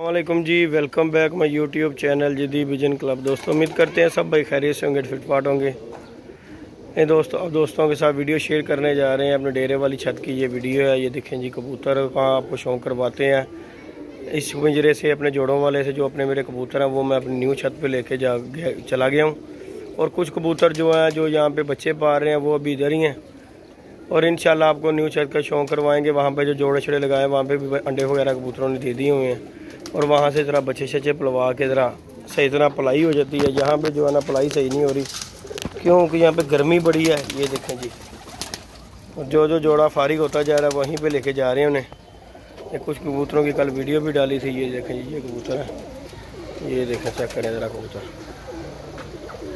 अस्सलामुअलैकुम जी, welcome back my YouTube channel Jadeed vision club. दोस्तों उम्मीद करते हैं सब भाई खैरियत से होंगे, फिटफाट होंगे। ये दोस्तों के साथ वीडियो शेयर करने जा रहे हैं अपने डेरे वाली छत की। ये वीडियो है, ये देखें जी कबूतर का आपको शौक़ करवाते हैं इस पिंजरे से, अपने जोड़ों वाले से। जो अपने मेरे कबूतर हैं वो मैं अपनी न्यू छत पर लेके चला गया हूँ। और कुछ कबूतर जो हैं जो यहाँ पर बच्चे पा रहे हैं वो अभी इधर ही हैं। और इंशाल्लाह आपको न्यू छत का शौक़ करवाएंगे। वहाँ पे जो जोड़े छड़े लगाए वहाँ पे भी अंडे वगैरह कबूतरों ने दे दिए हुए हैं। और वहाँ से ज़रा बच्चे शच्चे पलवा के ज़रा सही तरह पलाई हो जाती है। यहाँ पे जो है ना पलाई सही नहीं हो रही क्योंकि यहाँ पे गर्मी बड़ी है। ये देखें जी, और जो जोड़ा फारिग होता जा रहा है वहीं पे लेके जा रहे हैं उन्हें। ये कुछ कबूतरों की कल वीडियो भी डाली थी। ये देखें जी, ये कबूतर है, ये देखें चेक करें ज़रा कबूतर।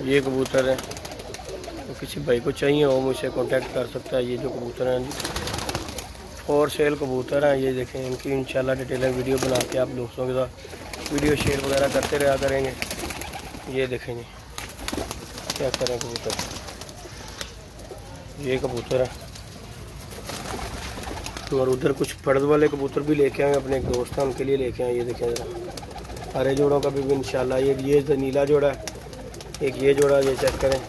ये कबूतर है, तो किसी भाई को चाहिए हो मुझसे कांटेक्ट कर सकता है। ये जो कबूतर हैं फॉर सेल कबूतर हैं। ये देखें, इनकी इंशाल्लाह डिटेल वीडियो बना के आप दोस्तों के साथ वीडियो शेयर वगैरह करते रहा करेंगे। ये देखें जी क्या करें कबूतर, ये कबूतर है। और उधर कुछ फर्द वाले कबूतर भी लेके आए अपने एक दोस्त हैं, उनके लिए लेके आए। ये देखें ज़रा हरे जोड़ों का भी इंशाल्लाह। ये नीला जोड़ा है, एक ये जोड़ा, ये चेक करें।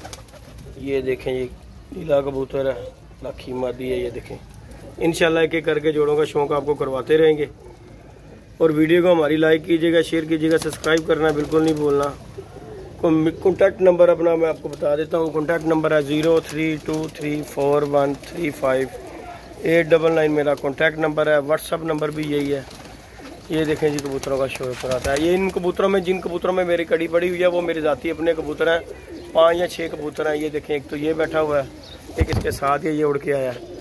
ये देखें ये नीला कबूतर है, लाखी मादी है। ये देखें इंशाल्लाह एक एक करके जोड़ों का शौक़ आपको करवाते रहेंगे। और वीडियो को हमारी लाइक कीजिएगा, शेयर कीजिएगा, सब्सक्राइब करना बिल्कुल नहीं भूलना। कॉन्टैक्ट नंबर अपना मैं आपको बता देता हूँ। कॉन्टैक्ट नंबर है 03234135 मेरा कॉन्टैक्ट नंबर है। व्हाट्सअप नंबर भी यही है। ये देखें जी कबूतरों का शौक़ कराता है। ये इन कबूतरों में जिन कबूतरों में मेरी कड़ी पड़ी हुई है वो मेरे ज़ाती अपने कबूतर हैं। 5 या 6 कबूतर हैं। ये देखें, एक तो ये बैठा हुआ है, एक इसके साथ ये उड़ के आया है।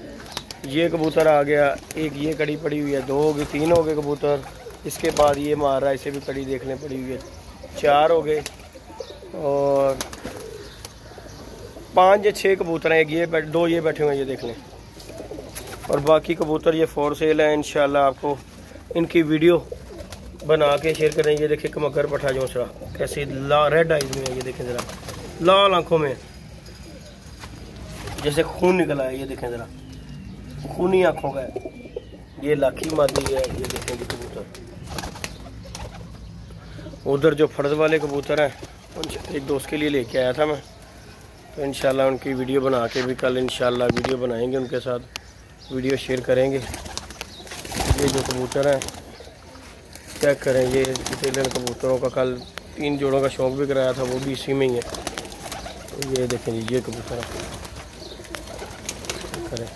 ये कबूतर आ गया, एक ये कड़ी पड़ी हुई है, 2 हो गए, 3 हो गए कबूतर। इसके बाद ये मार रहा है, इसे भी कड़ी देखने पड़ी हुई है, 4 हो गए। और 5 या 6 कबूतर हैं, एक ये 2 ये बैठे हुए हैं, ये देख लें। और बाकी कबूतर ये फॉर सेल है। इंशाल्लाह आपको इनकी वीडियो बना के शेयर करें। ये देखें कमगर पठा जोसरा कैसे रेड आइज में है। ये देखें ज़रा लाल आंखों में जैसे खून निकला है। ये देखें ज़रा खूनी आंखों का है। ये लाखी मादी है। ये देखें जी कबूतर। उधर जो फर्ज वाले कबूतर हैं एक दोस्त के लिए लेके आया था मैं, तो इंशाल्लाह उनकी वीडियो बना के भी कल इंशाल्लाह वीडियो बनाएंगे, उनके साथ वीडियो शेयर करेंगे। ये जो कबूतर हैं चेक करें, ये डिटेल कबूतरों का कल 3 जोड़ों का शौक़ भी कराया था, वो भी इसी में ही है। ये देखें जी, ये कबूतर करें।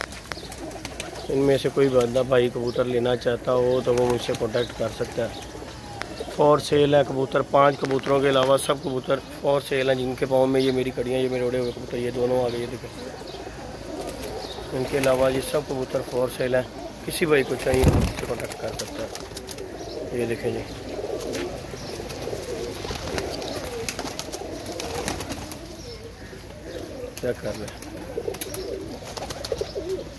इनमें से कोई बंदा भाई कबूतर लेना चाहता हो तो वो मुझसे कांटेक्ट कर सकता है। फॉर सेल है कबूतर। 5 कबूतरों के अलावा सब कबूतर फॉर सेल हैं। जिनके पाँव में ये मेरी कड़ियाँ, ये मेरे उड़े हुए कबूतर, ये दोनों आ गए। ये देखें, इनके अलावा ये सब कबूतर फॉर सेल हैं। किसी भाई को चाहिए तो मुझसे कांटेक्ट कर सकता है। ये देखें जी, क्या कर रहे हैं।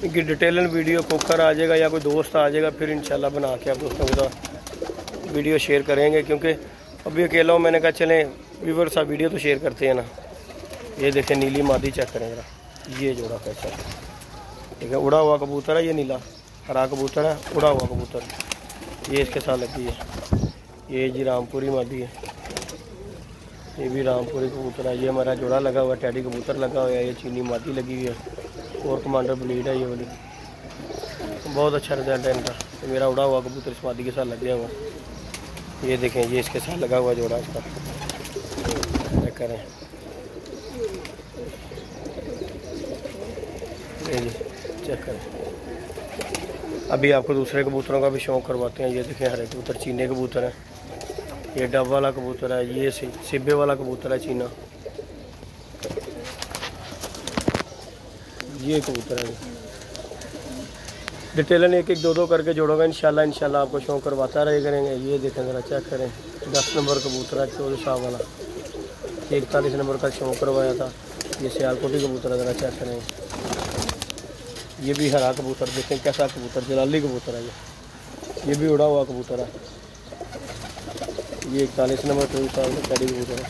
इनकी डिटेल वीडियो कोकर आ जाएगा या कोई दोस्त आ जाएगा, फिर इंशाल्लाह बना के आप दोस्तों के साथ वीडियो शेयर करेंगे। क्योंकि अभी अकेला हूँ, मैंने कहा चलें व्यूअर्स साथ वीडियो तो शेयर करते हैं ना। ये देखें नीली मादी चेक करें ज़रा, ये जोड़ा कैसा ठीक है। उड़ा हुआ कबूतर है, ये नीला हरा कबूतर है, उड़ा हुआ कबूतर। ये इसके साथ लगी है। ये जी रामपुरी मादी है, ये भी रामपुरी कबूतर है। ये हमारा जोड़ा लगा हुआ है, टैडी कबूतर लगा हुआ है। ये चीनी मादी लगी हुई है और कमांडर ब्लीड है। ये वाली बहुत अच्छा रिजल्ट है इनका। तो मेरा उड़ा हुआ कबूतर इस मादी के साथ लग गया हुआ। ये देखें, ये इसके साथ लगा हुआ जोड़ा इसका चेक करें। जी चेक करें। अभी आपको दूसरे कबूतरों का भी शौक़ करवाते हैं। ये देखें हरे कबूतर, चीने कबूतर है। ये डब वाला कबूतर है, ये सिब्बे वाला कबूतर है चीना। ये कबूतर है। डिटेलन 1-1 2-2 करके जोड़ोगा इंशाल्लाह आपको शौक़ करवाता रहे करेंगे। ये देखें ज़रा चेक करें, 10 नंबर कबूतर है, 14 साल वाला। 41 नंबर का शौक़ करवाया था। ये सियालकोटी कबूतर है, ज़रा चेक करें। ये भी हरा कबूतर देखें कैसा कबूतर, जलाली कबूतर है। ये भी उड़ा हुआ कबूतर है। ये 41 नंबर 24 साल का कैडी कबूतर है।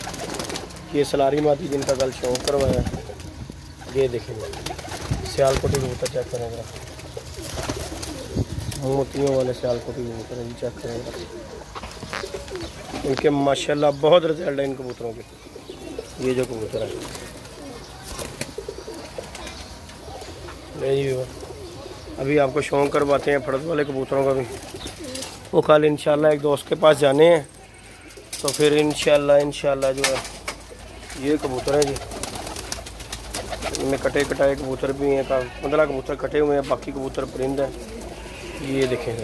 ये सलारी मादी जिनका कल शौक़ करवाया। ये देखेंगे सियालकोटी कबूतर चेक करें ज़रा, मोतियों वाले सियालकोटी कबूतर हैं, चेक करें। इनके माशाल्लाह बहुत रिजल्ट है इन कबूतरों के। ये जो कबूतर है नहीं, अभी आपको शौक करवाते हैं फड़द वाले कबूतरों का भी। वो कल इंशाल्लाह एक दोस्त के पास जाने हैं, तो फिर इंशाल्लाह जो है ये कबूतर हैं जी, इनमें कटे कटाए कबूतर भी हैं, 15 कबूतर कटे हुए हैं, बाकी कबूतर परिंद हैं। ये देखें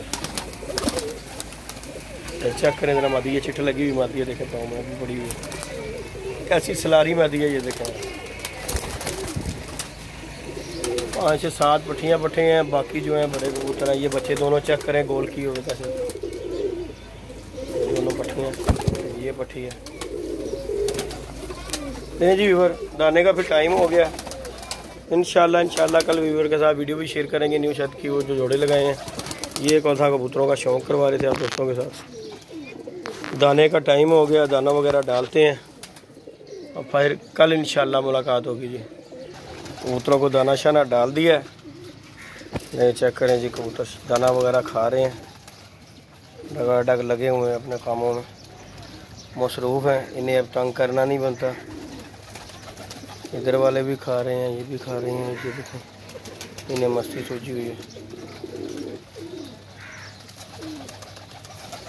चेक करें जरा, मादी ये चिट्ठ लगी हुई मादी है, देखें पाँव में अभी बड़ी हुई कैसी सलारी मादी है। ये देखें 5 से 7 पट्टियाँ पट्टे हैं, बाकी जो हैं बड़े कबूतर हैं। ये बच्चे दोनों चेक करें गोल की हुए कैसे, दोनों पट्टियाँ, ये पट्टी है। नहीं जी व्यूवर, दाने का फिर टाइम हो गया। इंशाल्लाह कल व्यूवर के साथ वीडियो भी शेयर करेंगे न्यू छत की, वो जो जोड़े लगाए हैं। ये कौन सा कबूतरों का शौक़ करवा रहे थे आप दोस्तों के साथ। दाने का टाइम हो गया, दाना वगैरह डालते हैं और फिर कल इंशाल्लाह मुलाकात होगी जी। कबूतरों को दाना शाना डाल दिया है, नहीं चेक करें जी कबूतर दाना वगैरह खा रहे हैं, डगाडग लगे हुए हैं अपने कामों में, मसरूफ़ हैं, इन्हें अब तंग करना नहीं बनता। इधर वाले भी खा रहे हैं, ये भी खा रहे हैं, ये देखो इन्हें मस्ती सूझी हुई है।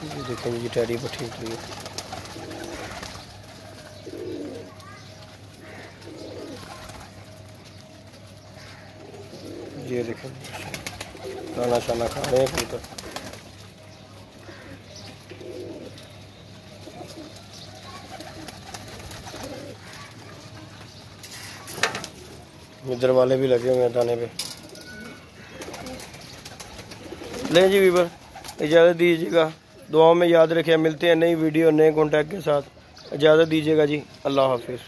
ये देखें ये टैडी पर ठीक हुई है। ये देखें खाना शाना खा रहे हैं कबूतर। इधर वाले भी लगे हुए हैं दाने पे। ले जी वीवर, इजाज़त दीजिएगा, दुआओं में याद रखिए। मिलते हैं नई वीडियो नए कॉन्टैक्ट के साथ। इजाज़त दीजिएगा जी, अल्लाह हाफिज़।